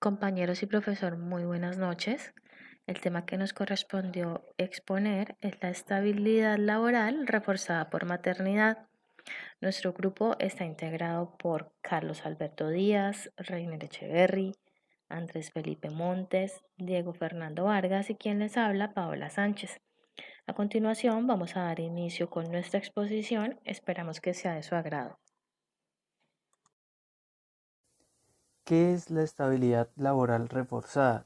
Compañeros y profesor, muy buenas noches. El tema que nos correspondió exponer es la estabilidad laboral reforzada por maternidad. Nuestro grupo está integrado por Carlos Alberto Díaz, Reiner Echeverry, Andrés Felipe Montes, Diego Fernando Vargas y quien les habla, Paola Sánchez. A continuación vamos a dar inicio con nuestra exposición. Esperamos que sea de su agrado. ¿Qué es la estabilidad laboral reforzada?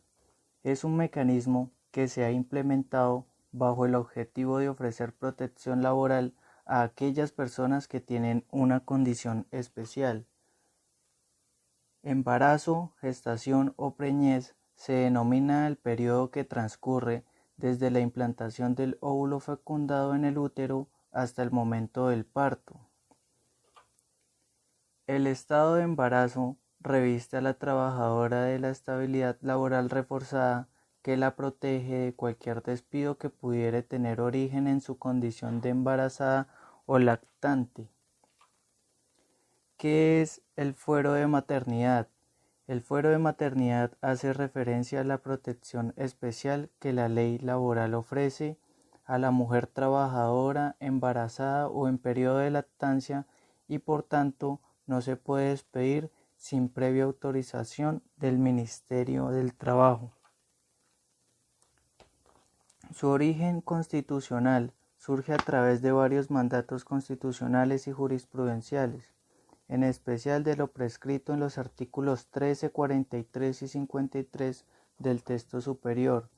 Es un mecanismo que se ha implementado bajo el objetivo de ofrecer protección laboral a aquellas personas que tienen una condición especial. Embarazo, gestación o preñez se denomina el periodo que transcurre desde la implantación del óvulo fecundado en el útero hasta el momento del parto. El estado de embarazo reviste a la trabajadora de la estabilidad laboral reforzada que la protege de cualquier despido que pudiera tener origen en su condición de embarazada o lactante. ¿Qué es el fuero de maternidad? El fuero de maternidad hace referencia a la protección especial que la ley laboral ofrece a la mujer trabajadora, embarazada o en periodo de lactancia y por tanto no se puede despedir sin previa autorización del Ministerio del Trabajo. Su origen constitucional surge a través de varios mandatos constitucionales y jurisprudenciales, en especial de lo prescrito en los artículos 13, 43 y 53 del texto superior.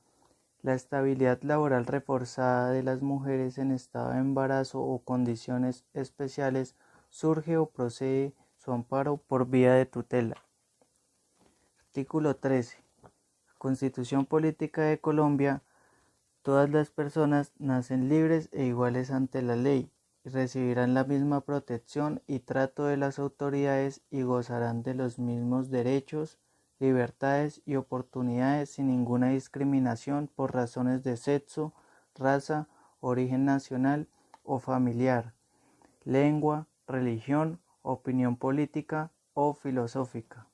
La estabilidad laboral reforzada de las mujeres en estado de embarazo o condiciones especiales surge o procede su amparo por vía de tutela. Artículo 13. Constitución Política de Colombia. Todas las personas nacen libres e iguales ante la ley y recibirán la misma protección y trato de las autoridades y gozarán de los mismos derechos, libertades y oportunidades sin ninguna discriminación por razones de sexo, raza, origen nacional o familiar, lengua, religión, opinión política o filosófica.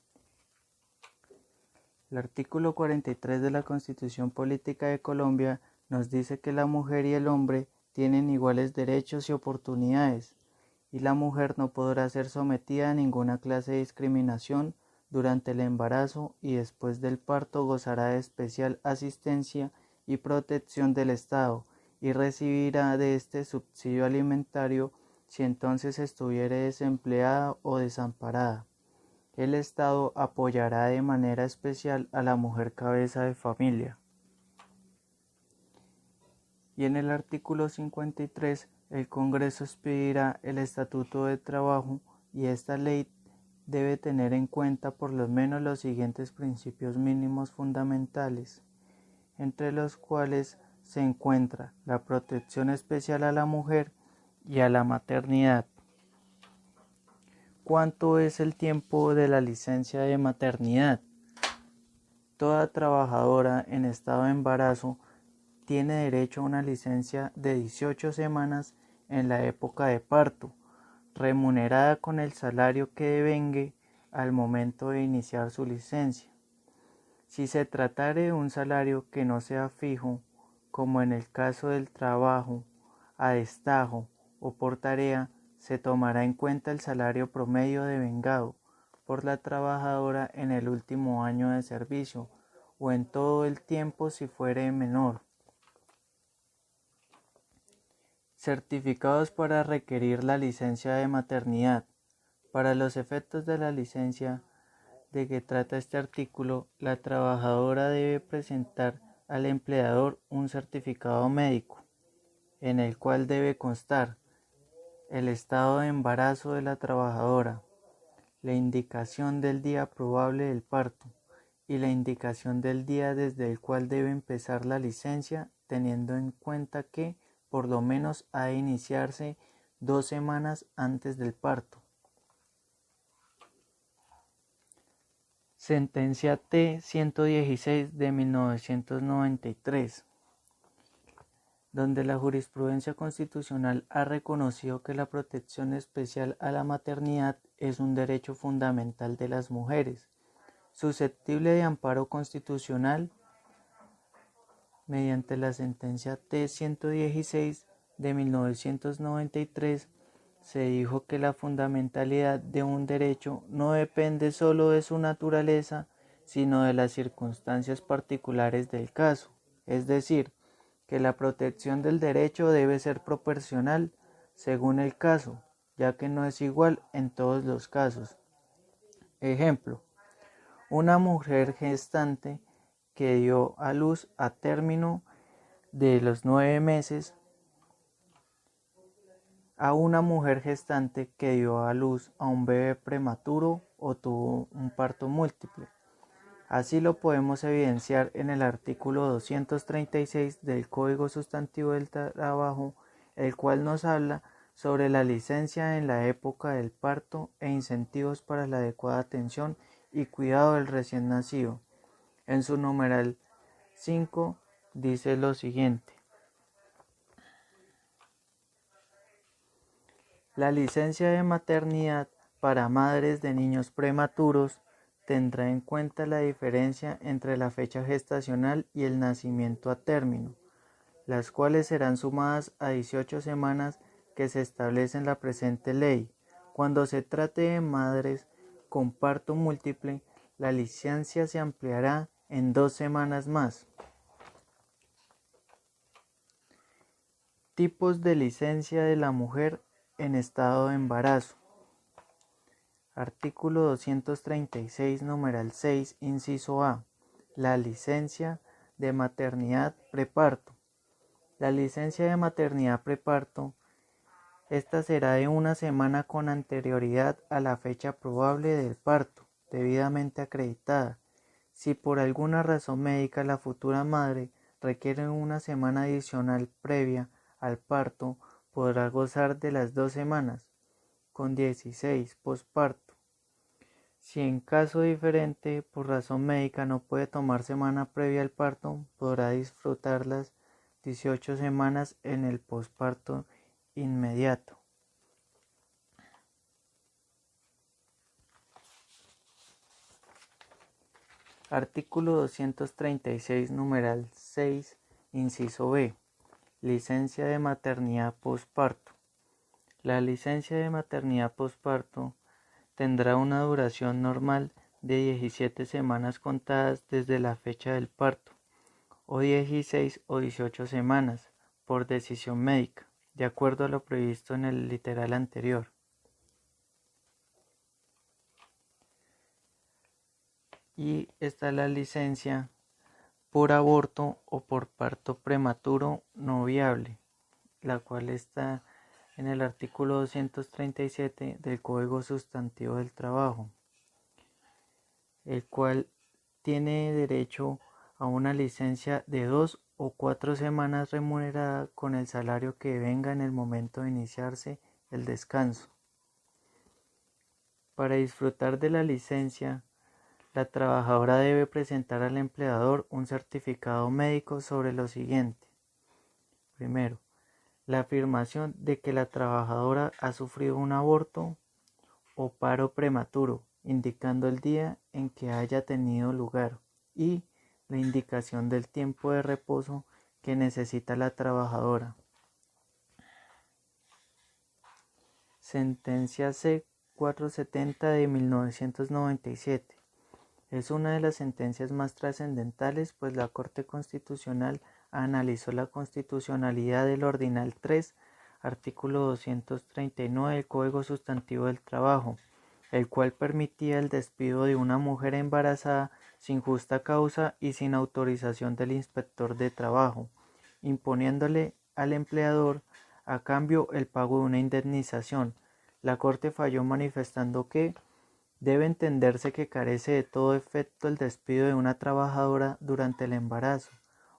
El artículo 43 de la Constitución Política de Colombia nos dice que la mujer y el hombre tienen iguales derechos y oportunidades, y la mujer no podrá ser sometida a ninguna clase de discriminación durante el embarazo y después del parto gozará de especial asistencia y protección del Estado y recibirá de este subsidio alimentario si entonces estuviere desempleada o desamparada. El Estado apoyará de manera especial a la mujer cabeza de familia. Y en el artículo 53, el Congreso expedirá el Estatuto de Trabajo y esta ley debe tener en cuenta por lo menos los siguientes principios mínimos fundamentales, entre los cuales se encuentra la protección especial a la mujer y a la maternidad. ¿Cuánto es el tiempo de la licencia de maternidad? Toda trabajadora en estado de embarazo tiene derecho a una licencia de 18 semanas en la época de parto, remunerada con el salario que devengue al momento de iniciar su licencia. Si se tratare de un salario que no sea fijo, como en el caso del trabajo a destajo o por tarea, se tomará en cuenta el salario promedio devengado por la trabajadora en el último año de servicio o en todo el tiempo si fuere menor. Certificados para requerir la licencia de maternidad. Para los efectos de la licencia de que trata este artículo, la trabajadora debe presentar al empleador un certificado médico, en el cual debe constar el estado de embarazo de la trabajadora, la indicación del día probable del parto y la indicación del día desde el cual debe empezar la licencia, teniendo en cuenta que por lo menos ha de iniciarse 2 semanas antes del parto. Sentencia T-116 de 1993, donde la jurisprudencia constitucional ha reconocido que la protección especial a la maternidad es un derecho fundamental de las mujeres, susceptible de amparo constitucional mediante la sentencia T-116 de 1993, se dijo que la fundamentalidad de un derecho no depende solo de su naturaleza, sino de las circunstancias particulares del caso, es decir, que la protección del derecho debe ser proporcional según el caso, ya que no es igual en todos los casos. Ejemplo, una mujer gestante que dio a luz a término de los 9 meses a una mujer gestante que dio a luz a un bebé prematuro o tuvo un parto múltiple. Así lo podemos evidenciar en el artículo 236 del Código Sustantivo del Trabajo, el cual nos habla sobre la licencia en la época del parto e incentivos para la adecuada atención y cuidado del recién nacido. En su numeral 5 dice lo siguiente: la licencia de maternidad para madres de niños prematuros tendrá en cuenta la diferencia entre la fecha gestacional y el nacimiento a término, las cuales serán sumadas a 18 semanas que se establece en la presente ley. Cuando se trate de madres con parto múltiple, la licencia se ampliará en 2 semanas más. Tipos de licencia de la mujer en estado de embarazo. Artículo 236, numeral 6, inciso A. La licencia de maternidad preparto. La licencia de maternidad preparto, esta será de 1 semana con anterioridad a la fecha probable del parto, debidamente acreditada. Si por alguna razón médica la futura madre requiere 1 semana adicional previa al parto, podrá gozar de las 2 semanas, con 16 posparto. Si en caso diferente, por razón médica, no puede tomar semana previa al parto, podrá disfrutar las 18 semanas en el posparto inmediato. Artículo 236, numeral 6, inciso B. Licencia de maternidad posparto. La licencia de maternidad posparto tendrá una duración normal de 17 semanas contadas desde la fecha del parto, o 16 o 18 semanas, por decisión médica, de acuerdo a lo previsto en el literal anterior. Y está la licencia por aborto o por parto prematuro no viable, la cual está en el artículo 237 del Código Sustantivo del Trabajo, el cual tiene derecho a una licencia de 2 o 4 semanas remunerada con el salario que venga en el momento de iniciarse el descanso. Para disfrutar de la licencia, la trabajadora debe presentar al empleador un certificado médico sobre lo siguiente. Primero, la afirmación de que la trabajadora ha sufrido un aborto o paro prematuro, indicando el día en que haya tenido lugar, y la indicación del tiempo de reposo que necesita la trabajadora. Sentencia C-470 de 1997. Es una de las sentencias más trascendentales, pues la Corte Constitucional analizó la constitucionalidad del Ordinal 3, artículo 239 del Código Sustantivo del Trabajo, el cual permitía el despido de una mujer embarazada sin justa causa y sin autorización del inspector de trabajo, imponiéndole al empleador a cambio el pago de una indemnización. La Corte falló manifestando que debe entenderse que carece de todo efecto el despido de una trabajadora durante el embarazo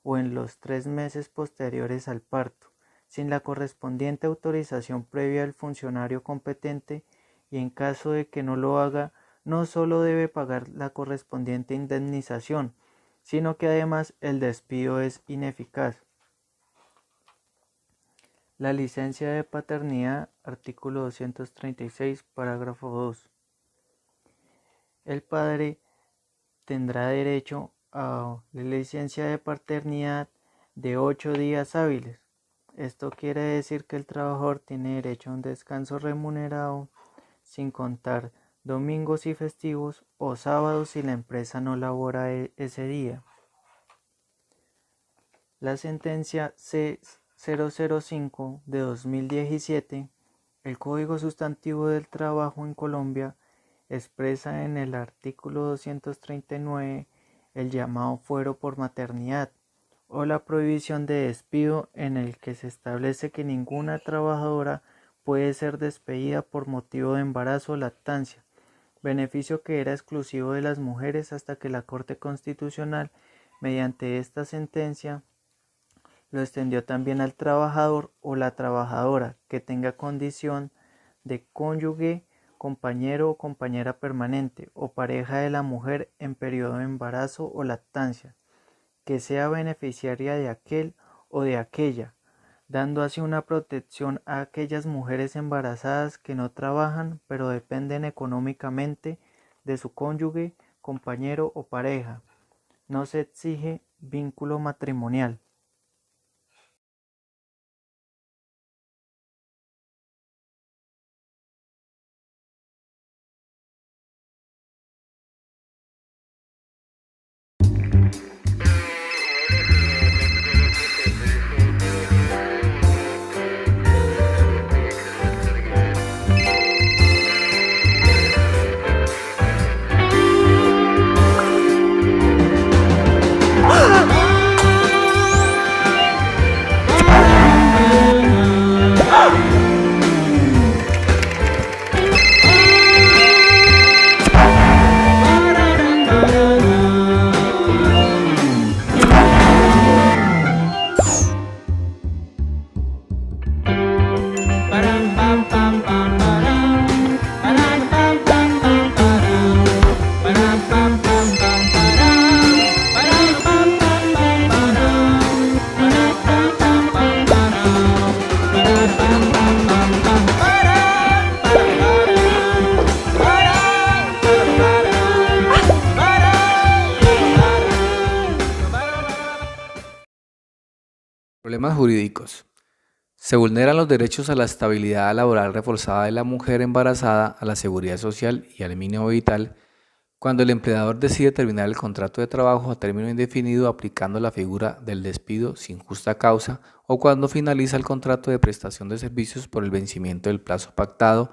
o en los 3 meses posteriores al parto, sin la correspondiente autorización previa del funcionario competente, y en caso de que no lo haga, no solo debe pagar la correspondiente indemnización, sino que además el despido es ineficaz. La licencia de paternidad, artículo 236, parágrafo 2. El padre tendrá derecho a la licencia de paternidad de 8 días hábiles. Esto quiere decir que el trabajador tiene derecho a un descanso remunerado sin contar domingos y festivos o sábados si la empresa no labora ese día. La sentencia C005 de 2017, el Código Sustantivo del Trabajo en Colombia, expresa en el artículo 239 el llamado fuero por maternidad o la prohibición de despido, en el que se establece que ninguna trabajadora puede ser despedida por motivo de embarazo o lactancia, beneficio que era exclusivo de las mujeres hasta que la Corte Constitucional, mediante esta sentencia, lo extendió también al trabajador o la trabajadora que tenga condición de cónyuge, compañero o compañera permanente o pareja de la mujer en periodo de embarazo o lactancia, que sea beneficiaria de aquel o de aquella, dando así una protección a aquellas mujeres embarazadas que no trabajan pero dependen económicamente de su cónyuge, compañero o pareja. No se exige vínculo matrimonial. Problemas jurídicos. Se vulneran los derechos a la estabilidad laboral reforzada de la mujer embarazada, a la seguridad social y al mínimo vital cuando el empleador decide terminar el contrato de trabajo a término indefinido aplicando la figura del despido sin justa causa o cuando finaliza el contrato de prestación de servicios por el vencimiento del plazo pactado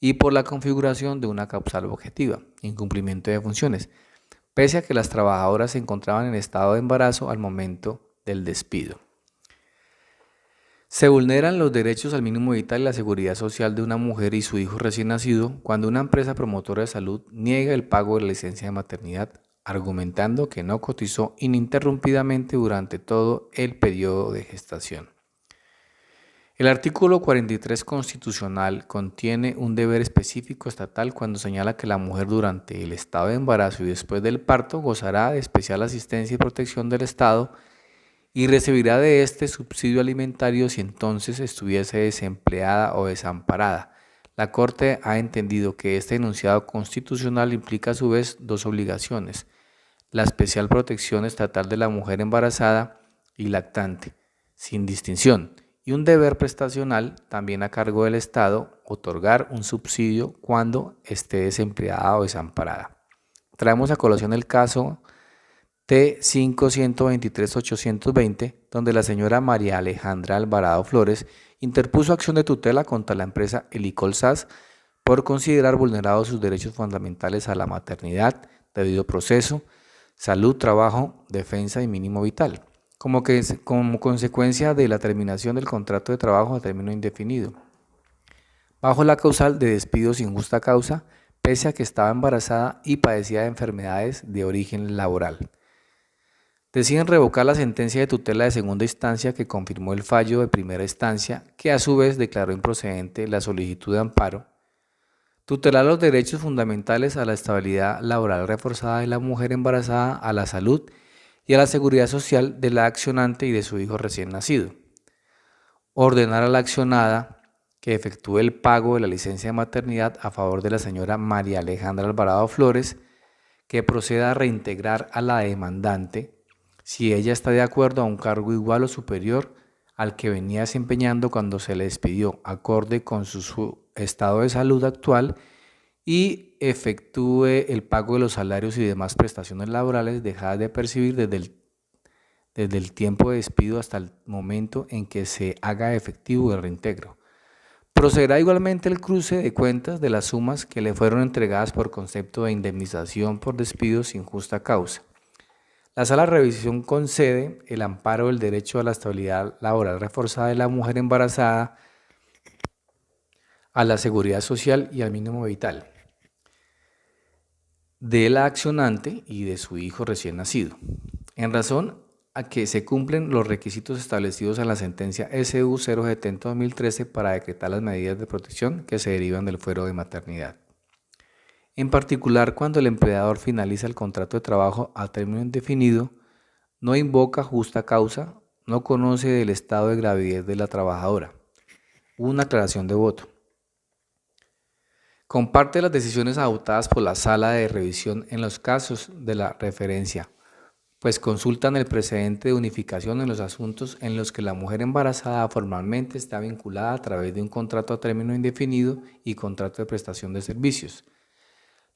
y por la configuración de una causal objetiva, incumplimiento de funciones, pese a que las trabajadoras se encontraban en estado de embarazo al momento del despido. Se vulneran los derechos al mínimo vital y la seguridad social de una mujer y su hijo recién nacido cuando una empresa promotora de salud niega el pago de la licencia de maternidad, argumentando que no cotizó ininterrumpidamente durante todo el periodo de gestación. El artículo 43 constitucional contiene un deber específico estatal cuando señala que la mujer durante el estado de embarazo y después del parto gozará de especial asistencia y protección del Estado y recibirá de este subsidio alimentario si entonces estuviese desempleada o desamparada. La Corte ha entendido que este enunciado constitucional implica a su vez dos obligaciones: la especial protección estatal de la mujer embarazada y lactante, sin distinción, y un deber prestacional también a cargo del Estado, otorgar un subsidio cuando esté desempleada o desamparada. Traemos a colación el caso T5-123-820, donde la señora María Alejandra Alvarado Flores interpuso acción de tutela contra la empresa Elicol SAS por considerar vulnerados sus derechos fundamentales a la maternidad, debido proceso, salud, trabajo, defensa y mínimo vital, como consecuencia de la terminación del contrato de trabajo a término indefinido, bajo la causal de despido sin justa causa, pese a que estaba embarazada y padecía de enfermedades de origen laboral. Deciden revocar la sentencia de tutela de segunda instancia que confirmó el fallo de primera instancia, que a su vez declaró improcedente la solicitud de amparo. Tutelar los derechos fundamentales a la estabilidad laboral reforzada de la mujer embarazada, a la salud y a la seguridad social de la accionante y de su hijo recién nacido. Ordenar a la accionada que efectúe el pago de la licencia de maternidad a favor de la señora María Alejandra Alvarado Flores, que proceda a reintegrar a la demandante si ella está de acuerdo a un cargo igual o superior al que venía desempeñando cuando se le despidió, acorde con su estado de salud actual, y efectúe el pago de los salarios y demás prestaciones laborales dejadas de percibir desde el tiempo de despido hasta el momento en que se haga efectivo el reintegro. Procederá igualmente el cruce de cuentas de las sumas que le fueron entregadas por concepto de indemnización por despido sin justa causa. La Sala de Revisión concede el amparo del derecho a la estabilidad laboral reforzada de la mujer embarazada, a la seguridad social y al mínimo vital de la accionante y de su hijo recién nacido, en razón a que se cumplen los requisitos establecidos en la sentencia SU 070/2013 para decretar las medidas de protección que se derivan del fuero de maternidad. En particular, cuando el empleador finaliza el contrato de trabajo a término indefinido, no invoca justa causa, no conoce del estado de gravidez de la trabajadora. Una aclaración de voto. Comparte las decisiones adoptadas por la Sala de Revisión en los casos de la referencia, pues consultan el precedente de unificación en los asuntos en los que la mujer embarazada formalmente está vinculada a través de un contrato a término indefinido y contrato de prestación de servicios.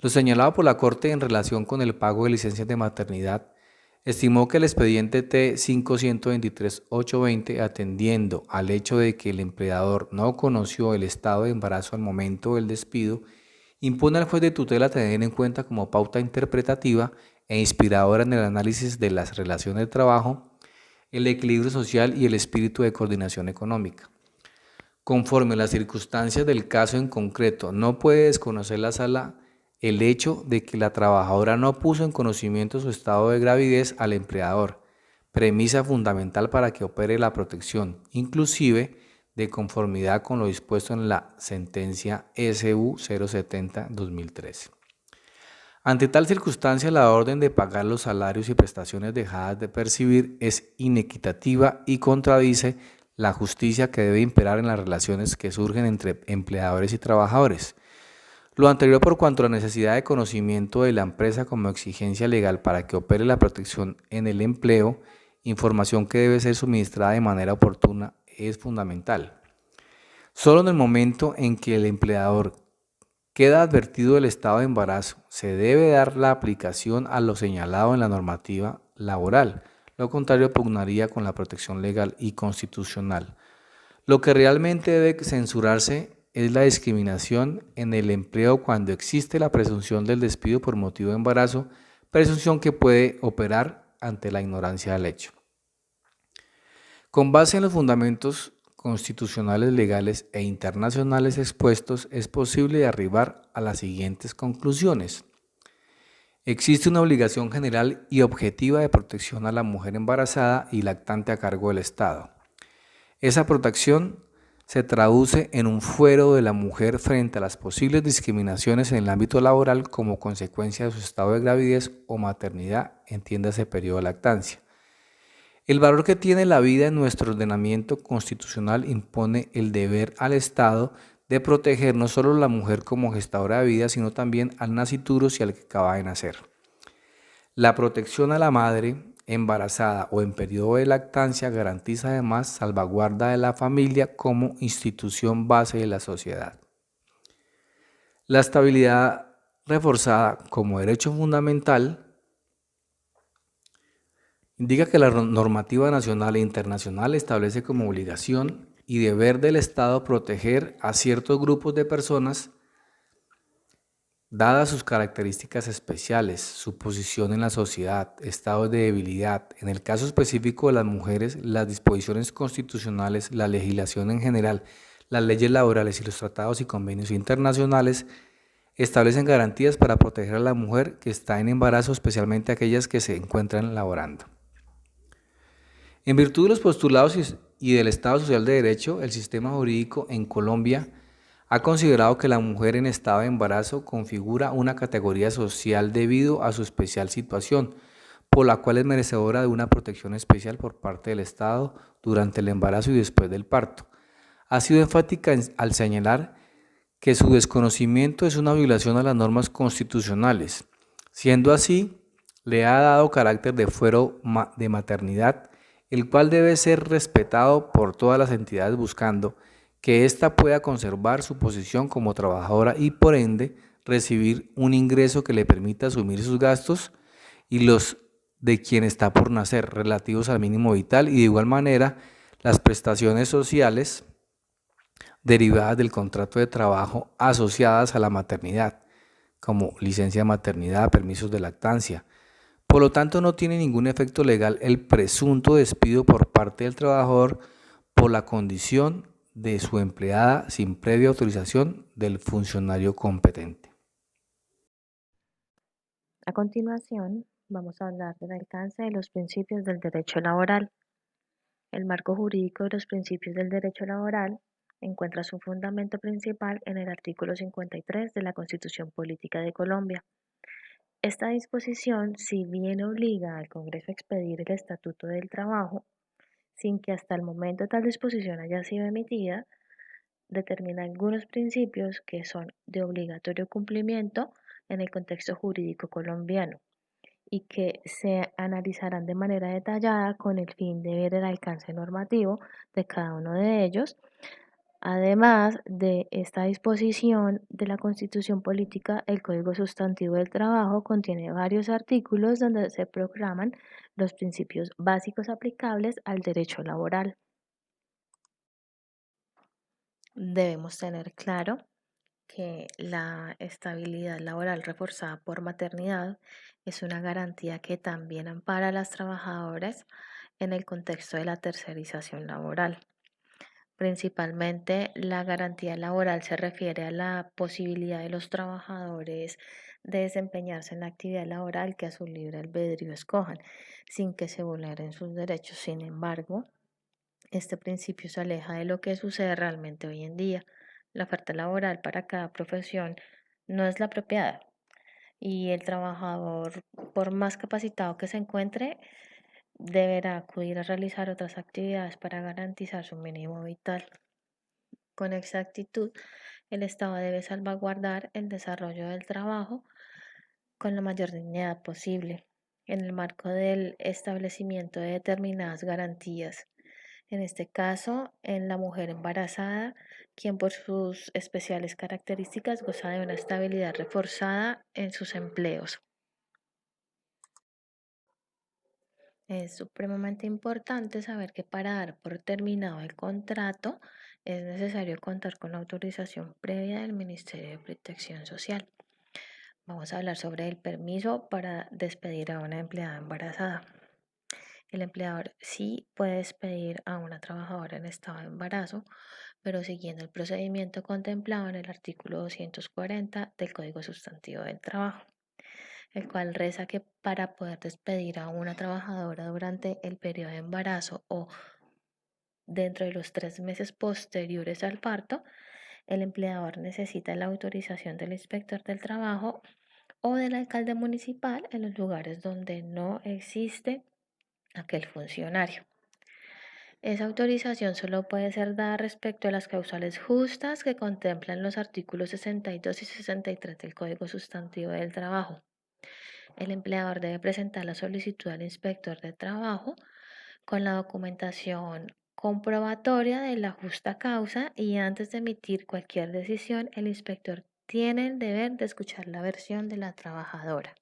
Lo señalado por la Corte en relación con el pago de licencias de maternidad, estimó que el expediente T-523-820, atendiendo al hecho de que el empleador no conoció el estado de embarazo al momento del despido, impone al juez de tutela tener en cuenta como pauta interpretativa e inspiradora en el análisis de las relaciones de trabajo, el equilibrio social y el espíritu de coordinación económica. Conforme a las circunstancias del caso en concreto, no puede desconocer la Sala el hecho de que la trabajadora no puso en conocimiento su estado de gravidez al empleador, premisa fundamental para que opere la protección, inclusive de conformidad con lo dispuesto en la sentencia SU 070/2013. Ante tal circunstancia, la orden de pagar los salarios y prestaciones dejadas de percibir es inequitativa y contradice la justicia que debe imperar en las relaciones que surgen entre empleadores y trabajadores. Lo anterior por cuanto a la necesidad de conocimiento de la empresa como exigencia legal para que opere la protección en el empleo, información que debe ser suministrada de manera oportuna, es fundamental. Solo en el momento en que el empleador queda advertido del estado de embarazo, se debe dar la aplicación a lo señalado en la normativa laboral. Lo contrario pugnaría con la protección legal y constitucional. Lo que realmente debe censurarse es la discriminación en el empleo cuando existe la presunción del despido por motivo de embarazo, presunción que puede operar ante la ignorancia del hecho. Con base en los fundamentos constitucionales, legales e internacionales expuestos, es posible arribar a las siguientes conclusiones. Existe una obligación general y objetiva de protección a la mujer embarazada y lactante a cargo del Estado. Esa protección se traduce en un fuero de la mujer frente a las posibles discriminaciones en el ámbito laboral como consecuencia de su estado de gravidez o maternidad, entiéndase periodo de lactancia. El valor que tiene la vida en nuestro ordenamiento constitucional impone el deber al Estado de proteger no solo a la mujer como gestadora de vida, sino también al nasciturus y al que acaba de nacer. La protección a la madre embarazada o en periodo de lactancia garantiza además salvaguarda de la familia como institución base de la sociedad. La estabilidad reforzada como derecho fundamental indica que la normativa nacional e internacional establece como obligación y deber del Estado proteger a ciertos grupos de personas dadas sus características especiales, su posición en la sociedad, estados de debilidad. En el caso específico de las mujeres, las disposiciones constitucionales, la legislación en general, las leyes laborales y los tratados y convenios internacionales establecen garantías para proteger a la mujer que está en embarazo, especialmente aquellas que se encuentran laborando. En virtud de los postulados y del Estado Social de Derecho, el sistema jurídico en Colombia ha considerado que la mujer en estado de embarazo configura una categoría social debido a su especial situación, por la cual es merecedora de una protección especial por parte del Estado durante el embarazo y después del parto. Ha sido enfática al señalar que su desconocimiento es una violación a las normas constitucionales. Siendo así, le ha dado carácter de fuero de maternidad, el cual debe ser respetado por todas las entidades buscando que ésta pueda conservar su posición como trabajadora y por ende recibir un ingreso que le permita asumir sus gastos y los de quien está por nacer relativos al mínimo vital, y de igual manera las prestaciones sociales derivadas del contrato de trabajo asociadas a la maternidad, como licencia de maternidad, permisos de lactancia. Por lo tanto, no tiene ningún efecto legal el presunto despido por parte del trabajador por la condición de su empleada sin previa autorización del funcionario competente. A continuación, vamos a hablar del alcance de los principios del derecho laboral. El marco jurídico de los principios del derecho laboral encuentra su fundamento principal en el artículo 53 de la Constitución Política de Colombia. Esta disposición, si bien obliga al Congreso a expedir el Estatuto del Trabajo, sin que hasta el momento tal disposición haya sido emitida, determina algunos principios que son de obligatorio cumplimiento en el contexto jurídico colombiano y que se analizarán de manera detallada con el fin de ver el alcance normativo de cada uno de ellos. Además de esta disposición de la Constitución Política, el Código Sustantivo del Trabajo contiene varios artículos donde se proclaman los principios básicos aplicables al derecho laboral. Debemos tener claro que la estabilidad laboral reforzada por maternidad es una garantía que también ampara a las trabajadoras en el contexto de la tercerización laboral. Principalmente, la garantía laboral se refiere a la posibilidad de los trabajadores de desempeñarse en la actividad laboral que a su libre albedrío escojan, sin que se vulneren sus derechos. Sin embargo, este principio se aleja de lo que sucede realmente hoy en día. La oferta laboral para cada profesión no es la apropiada y el trabajador, por más capacitado que se encuentre, deberá acudir a realizar otras actividades para garantizar su mínimo vital. Con exactitud, el Estado debe salvaguardar el desarrollo del trabajo con la mayor dignidad posible, en el marco del establecimiento de determinadas garantías. En este caso, en la mujer embarazada, quien por sus especiales características goza de una estabilidad reforzada en sus empleos. Es supremamente importante saber que para dar por terminado el contrato es necesario contar con la autorización previa del Ministerio de Protección Social. Vamos a hablar sobre el permiso para despedir a una empleada embarazada. El empleador sí puede despedir a una trabajadora en estado de embarazo, pero siguiendo el procedimiento contemplado en el artículo 240 del Código Sustantivo del Trabajo, el cual reza que para poder despedir a una trabajadora durante el periodo de embarazo o dentro de los 3 meses posteriores al parto, el empleador necesita la autorización del inspector del trabajo o del alcalde municipal en los lugares donde no existe aquel funcionario. Esa autorización solo puede ser dada respecto a las causales justas que contemplan los artículos 62 y 63 del Código Sustantivo del Trabajo. El empleador debe presentar la solicitud al inspector de trabajo con la documentación comprobatoria de la justa causa y antes de emitir cualquier decisión, el inspector tiene el deber de escuchar la versión de la trabajadora.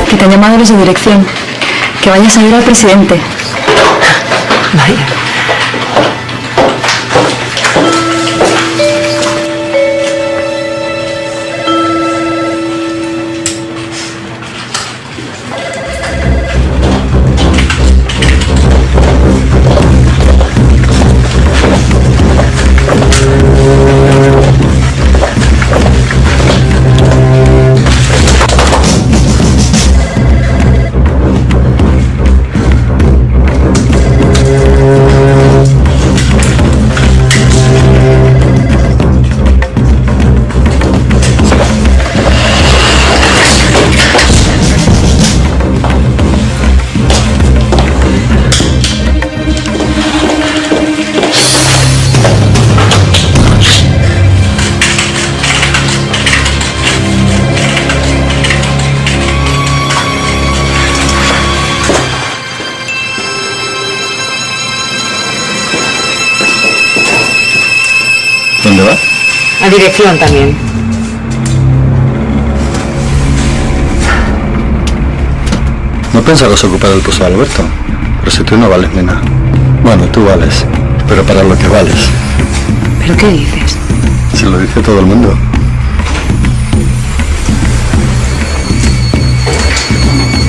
que te han llamado los de dirección. Que vayas a ver al presidente. Vaya. ¿Dónde va? A dirección también. No pensabas ocupar el puesto de Alberto, pero si tú no vales, nena. Bueno, tú vales, pero para lo que vales. ¿Pero qué dices? Se lo dice todo el mundo.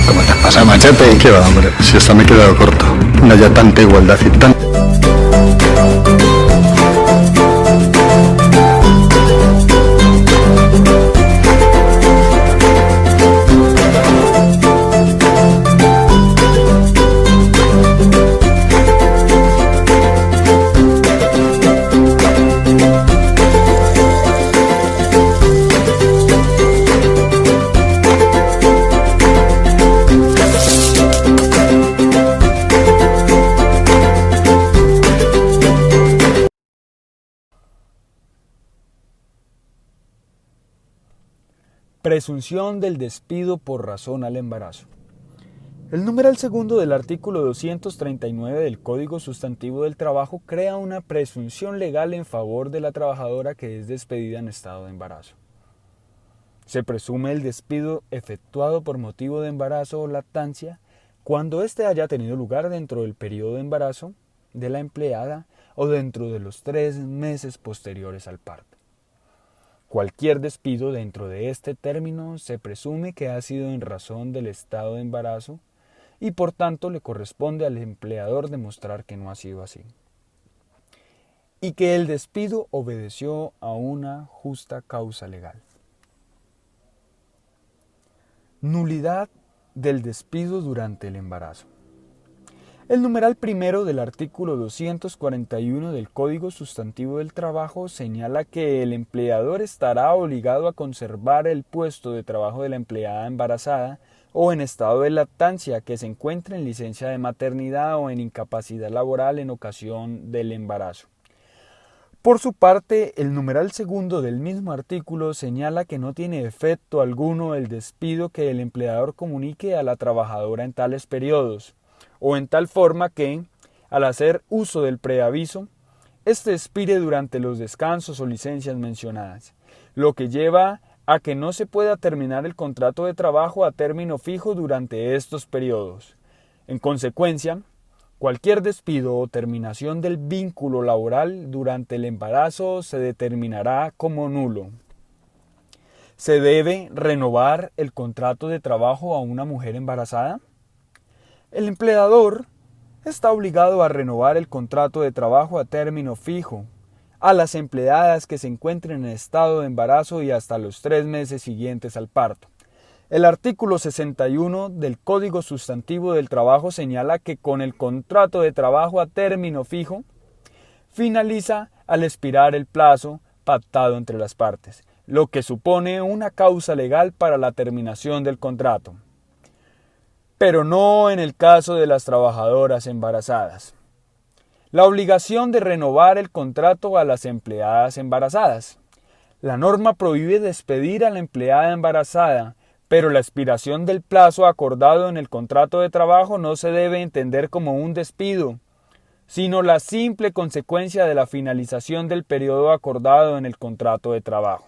¿Cómo te pasa, machete? ¿Qué va, hombre? Si hasta me he quedado corto. No haya tanta igualdad y tan... Presunción del despido por razón al embarazo. El numeral segundo del artículo 239 del Código Sustantivo del Trabajo crea una presunción legal en favor de la trabajadora que es despedida en estado de embarazo. Se presume el despido efectuado por motivo de embarazo o lactancia cuando éste haya tenido lugar dentro del periodo de embarazo de la empleada o dentro de los 3 meses posteriores al parto. Cualquier despido dentro de este término se presume que ha sido en razón del estado de embarazo y por tanto le corresponde al empleador demostrar que no ha sido así y que el despido obedeció a una justa causa legal. Nulidad del despido durante el embarazo. El numeral primero del artículo 241 del Código Sustantivo del Trabajo señala que el empleador estará obligado a conservar el puesto de trabajo de la empleada embarazada o en estado de lactancia que se encuentre en licencia de maternidad o en incapacidad laboral en ocasión del embarazo. Por su parte, el numeral segundo del mismo artículo señala que no tiene efecto alguno el despido que el empleador comunique a la trabajadora en tales periodos, o en tal forma que, al hacer uso del preaviso, éste expire durante los descansos o licencias mencionadas, lo que lleva a que no se pueda terminar el contrato de trabajo a término fijo durante estos periodos. En consecuencia, cualquier despido o terminación del vínculo laboral durante el embarazo se determinará como nulo. ¿Se debe renovar el contrato de trabajo a una mujer embarazada? El empleador está obligado a renovar el contrato de trabajo a término fijo a las empleadas que se encuentren en estado de embarazo y hasta los 3 meses siguientes al parto. El artículo 61 del Código Sustantivo del Trabajo señala que con el contrato de trabajo a término fijo finaliza al expirar el plazo pactado entre las partes, lo que supone una causa legal para la terminación del contrato. Pero no en el caso de las trabajadoras embarazadas. La obligación de renovar el contrato a las empleadas embarazadas. La norma prohíbe despedir a la empleada embarazada, pero la expiración del plazo acordado en el contrato de trabajo no se debe entender como un despido, sino la simple consecuencia de la finalización del periodo acordado en el contrato de trabajo.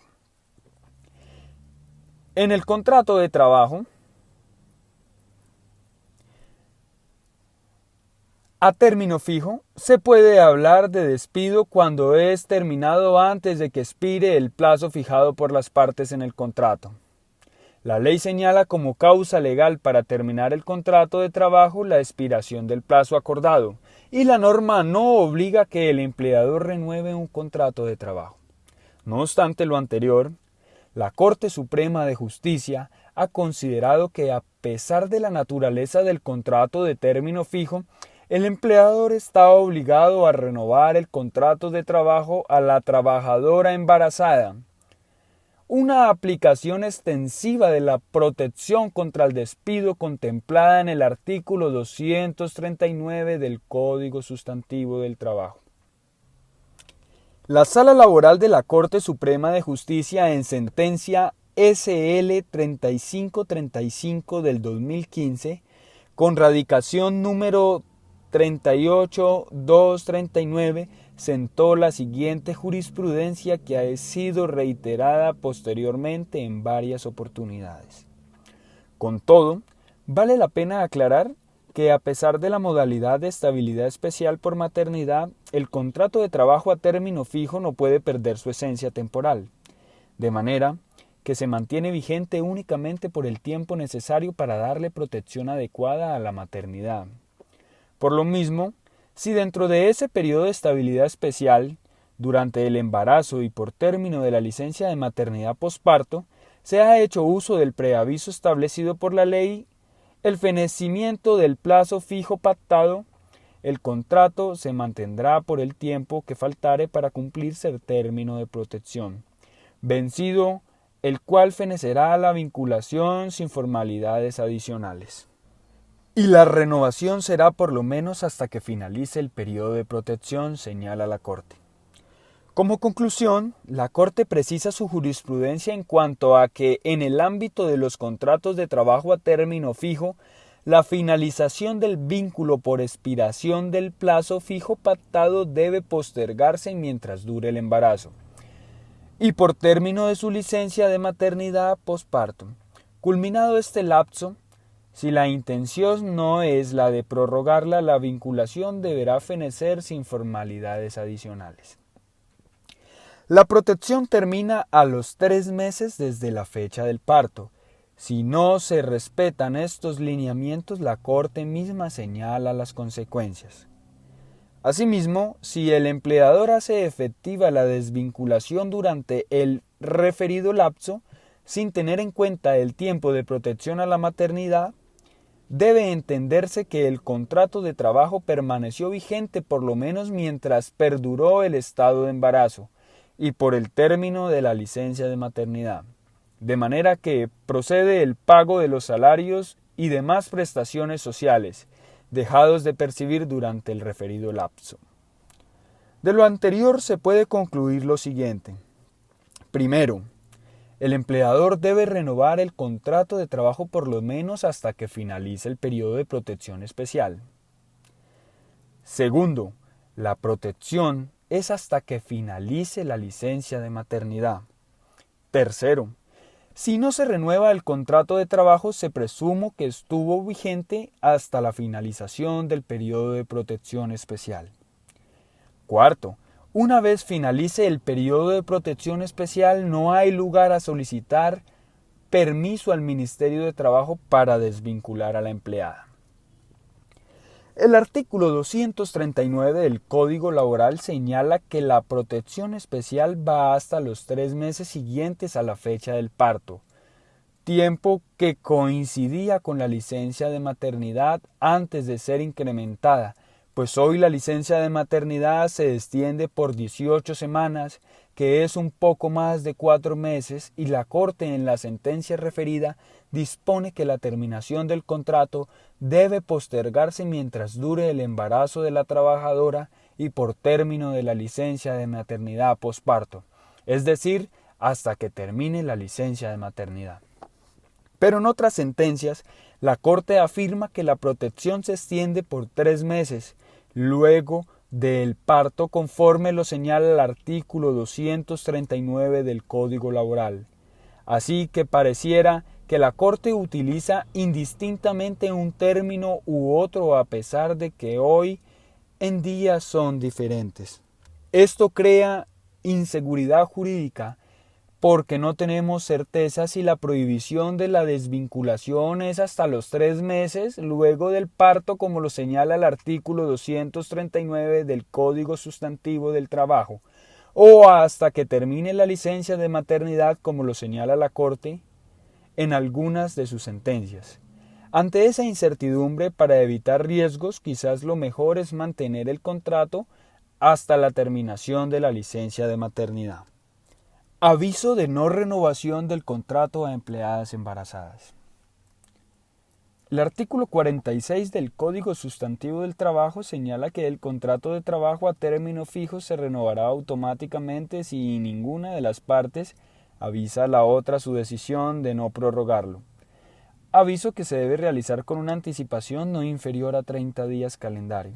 En el contrato de trabajo, A término fijo, se puede hablar de despido cuando es terminado antes de que expire el plazo fijado por las partes en el contrato. La ley señala como causa legal para terminar el contrato de trabajo la expiración del plazo acordado, y la norma no obliga que el empleador renueve un contrato de trabajo. No obstante lo anterior, la Corte Suprema de Justicia ha considerado que a pesar de la naturaleza del contrato de término fijo, el empleador está obligado a renovar el contrato de trabajo a la trabajadora embarazada. Una aplicación extensiva de la protección contra el despido contemplada en el artículo 239 del Código Sustantivo del Trabajo. La Sala Laboral de la Corte Suprema de Justicia en sentencia SL 3535 del 2015, con radicación número 38239, sentó la siguiente jurisprudencia que ha sido reiterada posteriormente en varias oportunidades. Con todo, vale la pena aclarar que a pesar de la modalidad de estabilidad especial por maternidad, el contrato de trabajo a término fijo no puede perder su esencia temporal, de manera que se mantiene vigente únicamente por el tiempo necesario para darle protección adecuada a la maternidad. Por lo mismo, si dentro de ese periodo de estabilidad especial, durante el embarazo y por término de la licencia de maternidad posparto, se ha hecho uso del preaviso establecido por la ley, el fenecimiento del plazo fijo pactado, el contrato se mantendrá por el tiempo que faltare para cumplirse el término de protección, vencido el cual fenecerá la vinculación sin formalidades adicionales. Y la renovación será por lo menos hasta que finalice el periodo de protección, señala la Corte. Como conclusión, la Corte precisa su jurisprudencia en cuanto a que en el ámbito de los contratos de trabajo a término fijo, la finalización del vínculo por expiración del plazo fijo pactado debe postergarse mientras dure el embarazo, y por término de su licencia de maternidad posparto. Culminado este lapso, si la intención no es la de prorrogarla, la vinculación deberá fenecer sin formalidades adicionales. La protección termina a los 3 meses desde la fecha del parto. Si no se respetan estos lineamientos, la Corte misma señala las consecuencias. Asimismo, si el empleador hace efectiva la desvinculación durante el referido lapso, sin tener en cuenta el tiempo de protección a la maternidad, debe entenderse que el contrato de trabajo permaneció vigente por lo menos mientras perduró el estado de embarazo y por el término de la licencia de maternidad, de manera que procede el pago de los salarios y demás prestaciones sociales, dejados de percibir durante el referido lapso. De lo anterior se puede concluir lo siguiente. Primero, el empleador debe renovar el contrato de trabajo por lo menos hasta que finalice el periodo de protección especial. Segundo, la protección es hasta que finalice la licencia de maternidad. Tercero, si no se renueva el contrato de trabajo, se presume que estuvo vigente hasta la finalización del periodo de protección especial. Cuarto, una vez finalice el periodo de protección especial, no hay lugar a solicitar permiso al Ministerio de Trabajo para desvincular a la empleada. El artículo 239 del Código Laboral señala que la protección especial va hasta los 3 meses siguientes a la fecha del parto, tiempo que coincidía con la licencia de maternidad antes de ser incrementada, pues hoy la licencia de maternidad se extiende por 18 semanas, que es un poco más de 4 meses, y la Corte en la sentencia referida dispone que la terminación del contrato debe postergarse mientras dure el embarazo de la trabajadora y por término de la licencia de maternidad posparto, es decir, hasta que termine la licencia de maternidad. Pero en otras sentencias, la Corte afirma que la protección se extiende por 3 meses, luego del parto, conforme lo señala el artículo 239 del Código Laboral. Así que pareciera que la Corte utiliza indistintamente un término u otro, a pesar de que hoy en día son diferentes. Esto crea inseguridad jurídica porque no tenemos certeza si la prohibición de la desvinculación es hasta los 3 meses luego del parto, como lo señala el artículo 239 del Código Sustantivo del Trabajo, o hasta que termine la licencia de maternidad, como lo señala la Corte en algunas de sus sentencias. Ante esa incertidumbre, para evitar riesgos, quizás lo mejor es mantener el contrato hasta la terminación de la licencia de maternidad. Aviso de no renovación del contrato a empleadas embarazadas. El artículo 46 del Código Sustantivo del Trabajo señala que el contrato de trabajo a término fijo se renovará automáticamente si ninguna de las partes avisa a la otra su decisión de no prorrogarlo. Aviso que se debe realizar con una anticipación no inferior a 30 días calendario.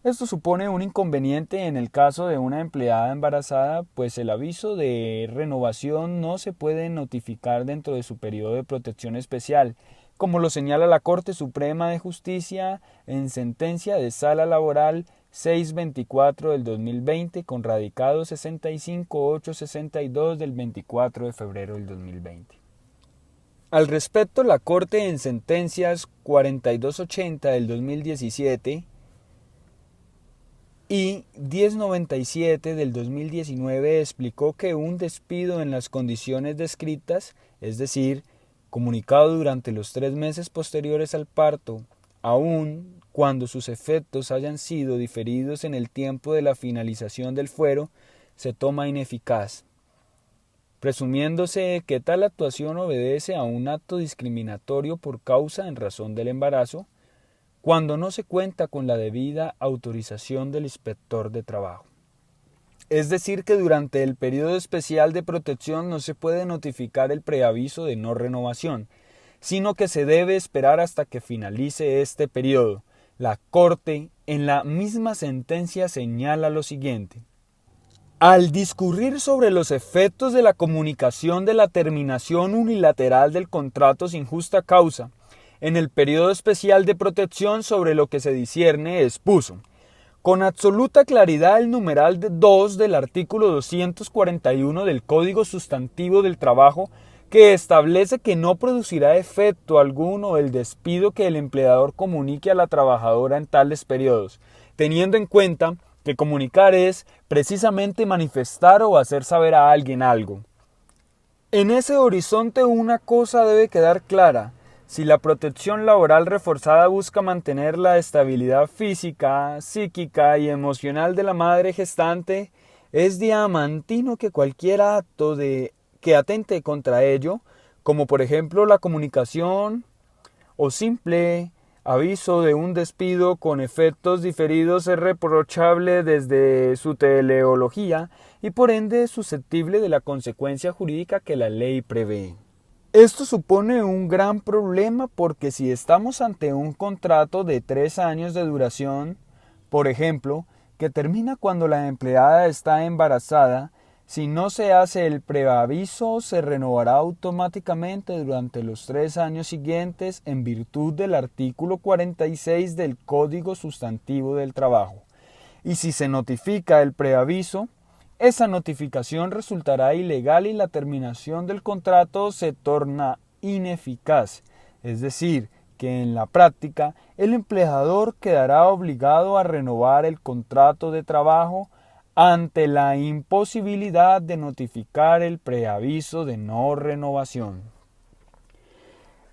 Esto supone un inconveniente en el caso de una empleada embarazada, pues el aviso de renovación no se puede notificar dentro de su periodo de protección especial, como lo señala la Corte Suprema de Justicia en sentencia de Sala Laboral 624 del 2020 con radicado 65862 del 24 de febrero del 2020. Al respecto, la Corte en sentencias 4280 del 2017 y 1097 del 2019 explicó que un despido en las condiciones descritas, es decir, comunicado durante los 3 meses posteriores al parto, aun cuando sus efectos hayan sido diferidos en el tiempo de la finalización del fuero, se toma ineficaz, presumiéndose que tal actuación obedece a un acto discriminatorio por causa en razón del embarazo, cuando no se cuenta con la debida autorización del inspector de trabajo. Es decir, que durante el periodo especial de protección no se puede notificar el preaviso de no renovación, sino que se debe esperar hasta que finalice este periodo. La Corte, en la misma sentencia, señala lo siguiente. Al discurrir sobre los efectos de la comunicación de la terminación unilateral del contrato sin justa causa, en el periodo especial de protección sobre lo que se discierne expuso, con absoluta claridad el numeral 2 del artículo 241 del Código Sustantivo del Trabajo, que establece que no producirá efecto alguno el despido que el empleador comunique a la trabajadora en tales periodos, teniendo en cuenta que comunicar es precisamente manifestar o hacer saber a alguien algo. En ese horizonte una cosa debe quedar clara. Si la protección laboral reforzada busca mantener la estabilidad física, psíquica y emocional de la madre gestante, es diamantino que cualquier acto que atente contra ello, como por ejemplo la comunicación o simple aviso de un despido con efectos diferidos, es reprochable desde su teleología y por ende susceptible de la consecuencia jurídica que la ley prevé. Esto supone un gran problema porque si estamos ante un contrato de 3 años de duración, por ejemplo, que termina cuando la empleada está embarazada, si no se hace el preaviso se renovará automáticamente durante los 3 años siguientes en virtud del artículo 46 del Código Sustantivo del Trabajo. Y si se notifica el preaviso, esa notificación resultará ilegal y la terminación del contrato se torna ineficaz, es decir, que en la práctica el empleador quedará obligado a renovar el contrato de trabajo ante la imposibilidad de notificar el preaviso de no renovación.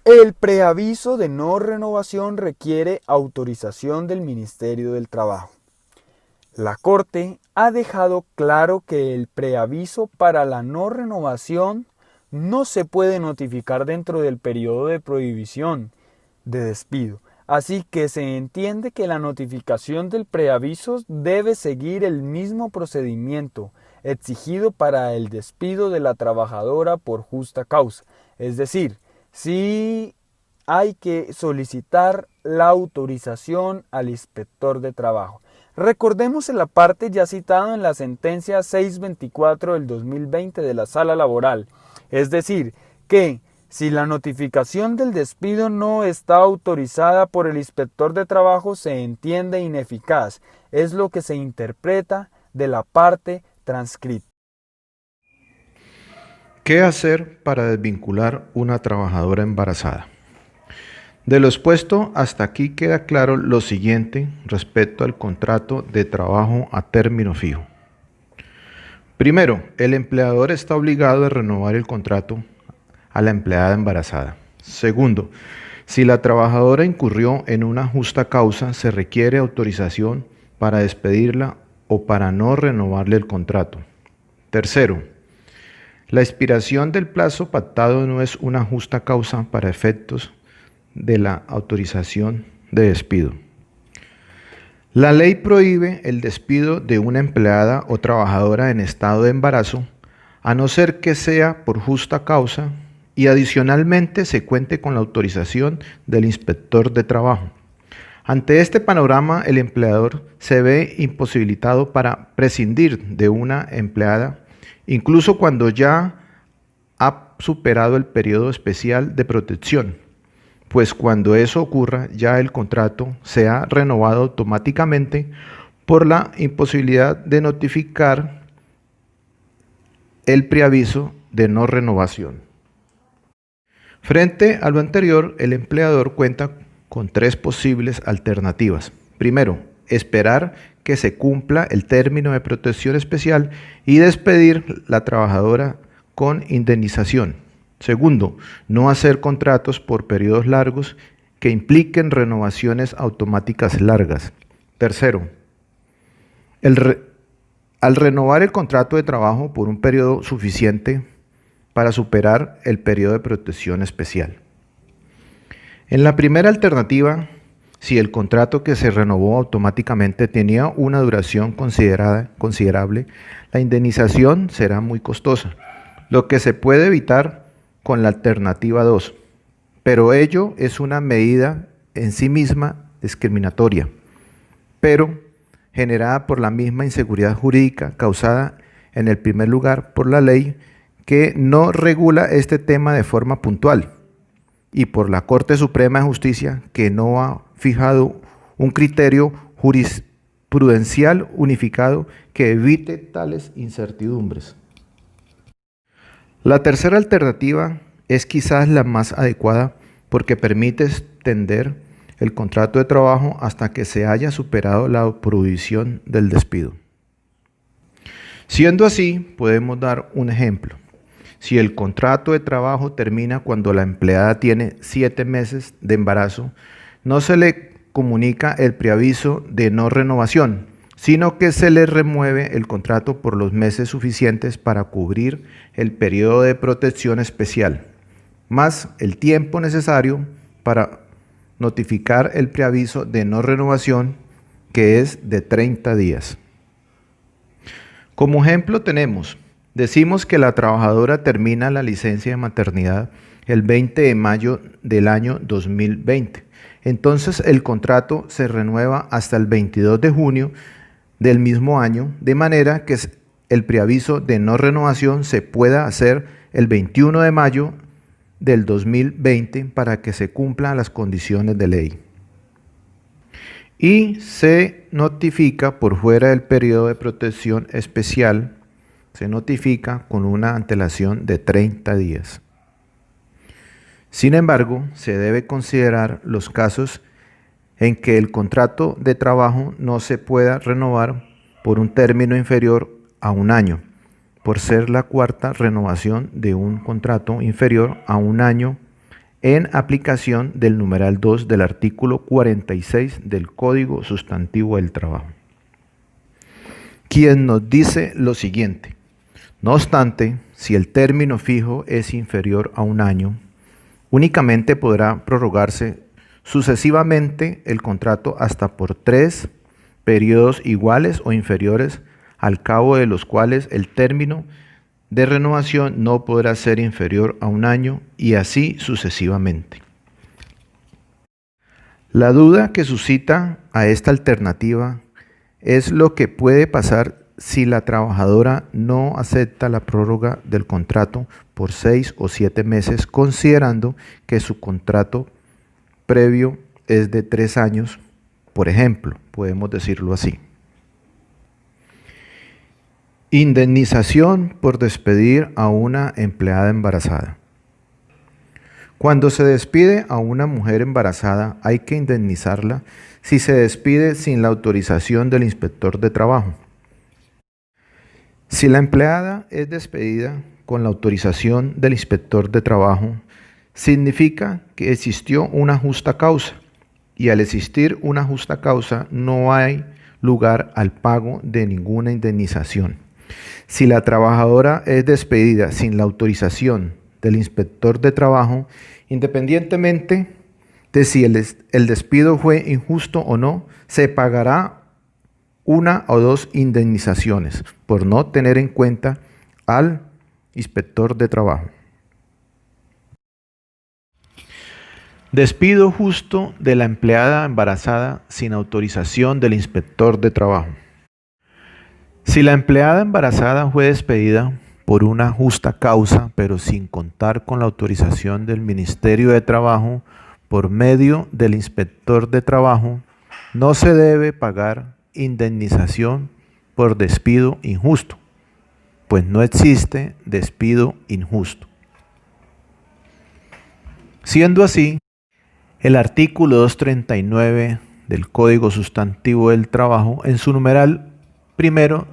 El preaviso de no renovación requiere autorización del Ministerio del Trabajo. La Corte ha dejado claro que el preaviso para la no renovación no se puede notificar dentro del periodo de prohibición de despido, así que se entiende que la notificación del preaviso debe seguir el mismo procedimiento exigido para el despido de la trabajadora por justa causa, es decir, si hay que solicitar la autorización al inspector de trabajo. Recordemos en la parte ya citada en la sentencia 624 del 2020 de la Sala Laboral, es decir, que Si la notificación del despido no está autorizada por el inspector de trabajo, se entiende ineficaz. Es lo que se interpreta de la parte transcrita. ¿Qué hacer para desvincular una trabajadora embarazada? De lo expuesto hasta aquí queda claro lo siguiente respecto al contrato de trabajo a término fijo. Primero, el empleador está obligado a renovar el contrato a la empleada embarazada. Segundo, si la trabajadora incurrió en una justa causa, se requiere autorización para despedirla o para no renovarle el contrato. Tercero, la expiración del plazo pactado no es una justa causa para efectos de la autorización de despido. La ley prohíbe el despido de una empleada o trabajadora en estado de embarazo, a no ser que sea por justa causa y adicionalmente se cuente con la autorización del inspector de trabajo. Ante este panorama, el empleador se ve imposibilitado para prescindir de una empleada, incluso cuando ya ha superado el periodo especial de protección, pues cuando eso ocurra ya el contrato se ha renovado automáticamente por la imposibilidad de notificar el preaviso de no renovación. Frente a lo anterior, el empleador cuenta con tres posibles alternativas. Primero, esperar que se cumpla el término de protección especial y despedir la trabajadora con indemnización. Segundo, no hacer contratos por periodos largos que impliquen renovaciones automáticas largas. Tercero, al renovar el contrato de trabajo por un periodo suficiente para superar el periodo de protección especial. En la primera alternativa, si el contrato que se renovó automáticamente tenía una duración considerable, la indemnización será muy costosa, lo que se puede evitar con la alternativa 2, pero ello es una medida en sí misma discriminatoria, pero generada por la misma inseguridad jurídica causada en el primer lugar por la ley que no regula este tema de forma puntual y por la Corte Suprema de Justicia que no ha fijado un criterio jurisprudencial unificado que evite tales incertidumbres. La tercera alternativa es quizás la más adecuada porque permite extender el contrato de trabajo hasta que se haya superado la prohibición del despido. Siendo así, podemos dar un ejemplo. Si el contrato de trabajo termina cuando la empleada tiene 7 meses de embarazo, no se le comunica el preaviso de no renovación, sino que se le remueve el contrato por los meses suficientes para cubrir el periodo de protección especial, más el tiempo necesario para notificar el preaviso de no renovación, que es de 30 días. Como ejemplo decimos que la trabajadora termina la licencia de maternidad el 20 de mayo del año 2020. Entonces el contrato se renueva hasta el 22 de junio del mismo año, de manera que el preaviso de no renovación se pueda hacer el 21 de mayo del 2020 para que se cumplan las condiciones de ley. Y se notifica por fuera del periodo de protección especial, se notifica con una antelación de 30 días. Sin embargo, se debe considerar los casos en que el contrato de trabajo no se pueda renovar por un término inferior a un año, por ser la cuarta renovación de un contrato inferior a un año en aplicación del numeral 2 del artículo 46 del Código Sustantivo del Trabajo, quien nos dice lo siguiente: no obstante, si el término fijo es inferior a un año, únicamente podrá prorrogarse sucesivamente el contrato hasta por 3 periodos iguales o inferiores, al cabo de los cuales el término de renovación no podrá ser inferior a un año y así sucesivamente. La duda que suscita a esta alternativa es lo que puede pasar si la trabajadora no acepta la prórroga del contrato por 6 o 7 meses, considerando que su contrato previo es de 3 años, por ejemplo, podemos decirlo así. Indemnización por despedir a una empleada embarazada. Cuando se despide a una mujer embarazada, hay que indemnizarla si se despide sin la autorización del inspector de trabajo. Si la empleada es despedida con la autorización del inspector de trabajo, significa que existió una justa causa, y al existir una justa causa no hay lugar al pago de ninguna indemnización. Si la trabajadora es despedida sin la autorización del inspector de trabajo, independientemente de si el despido fue injusto o no, se pagará una o dos indemnizaciones por no tener en cuenta al inspector de trabajo. Despido justo de la empleada embarazada sin autorización del inspector de trabajo. Si la empleada embarazada fue despedida por una justa causa, pero sin contar con la autorización del Ministerio de Trabajo por medio del inspector de trabajo, no se debe pagar indemnización por despido injusto, pues no existe despido injusto. Siendo así, el artículo 239 del Código Sustantivo del Trabajo, en su numeral primero,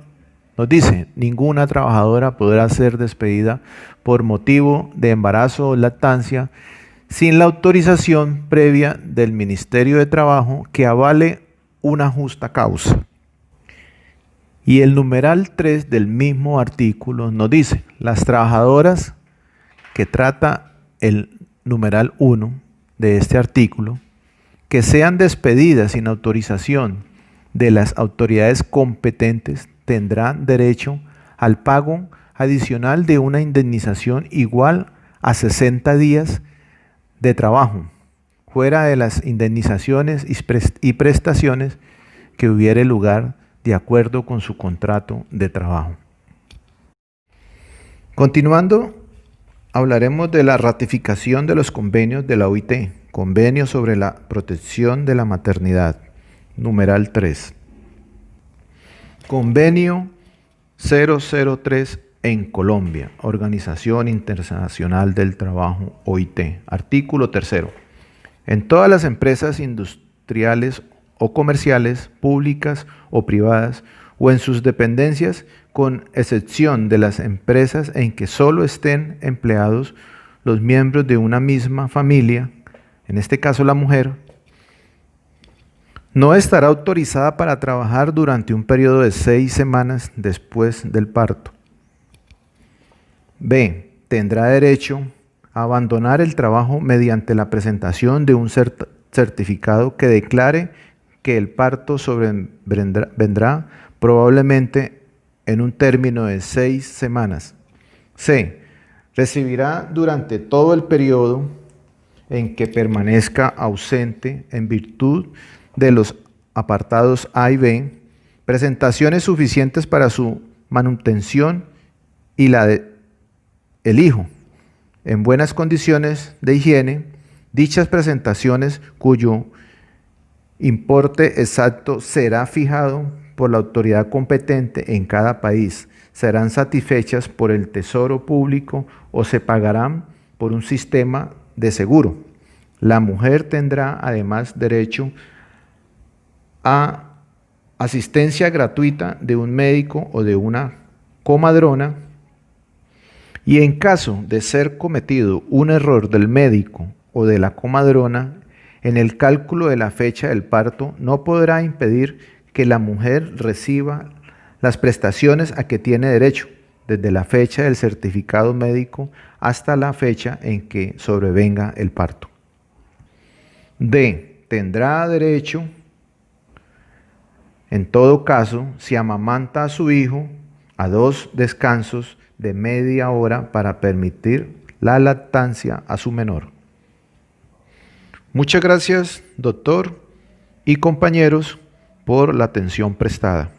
nos dice: ninguna trabajadora podrá ser despedida por motivo de embarazo o lactancia sin la autorización previa del Ministerio de Trabajo que avale una justa causa. Y el numeral 3 del mismo artículo nos dice: las trabajadoras que trata el numeral 1 de este artículo, que sean despedidas sin autorización de las autoridades competentes, tendrán derecho al pago adicional de una indemnización igual a 60 días de trabajo, fuera de las indemnizaciones y prestaciones que hubiere lugar de acuerdo con su contrato de trabajo. Continuando, hablaremos de la ratificación de los convenios de la OIT, Convenio sobre la Protección de la Maternidad, numeral 3. Convenio 003 en Colombia, Organización Internacional del Trabajo, OIT, artículo 3. En todas las empresas industriales o comerciales, públicas o privadas, o en sus dependencias, con excepción de las empresas en que solo estén empleados los miembros de una misma familia, en este caso la mujer, no estará autorizada para trabajar durante un periodo de 6 semanas después del parto. B. Tendrá derecho a abandonar el trabajo mediante la presentación de un certificado que declare que el parto sobrevendrá probablemente en un término de 6 semanas. C. Recibirá durante todo el periodo en que permanezca ausente en virtud de los apartados A y B, presentaciones suficientes para su manutención y la del hijo, en buenas condiciones de higiene. Dichas presentaciones, cuyo importe exacto será fijado por la autoridad competente en cada país, serán satisfechas por el Tesoro Público o se pagarán por un sistema de seguro. La mujer tendrá además derecho a asistencia gratuita de un médico o de una comadrona, y en caso de ser cometido un error del médico o de la comadrona en el cálculo de la fecha del parto, no podrá impedir que la mujer reciba las prestaciones a que tiene derecho, desde la fecha del certificado médico hasta la fecha en que sobrevenga el parto. D. Tendrá derecho, en todo caso, si amamanta a su hijo, a 2 descansos de media hora para permitir la lactancia a su menor. Muchas gracias, doctor y compañeros, por la atención prestada.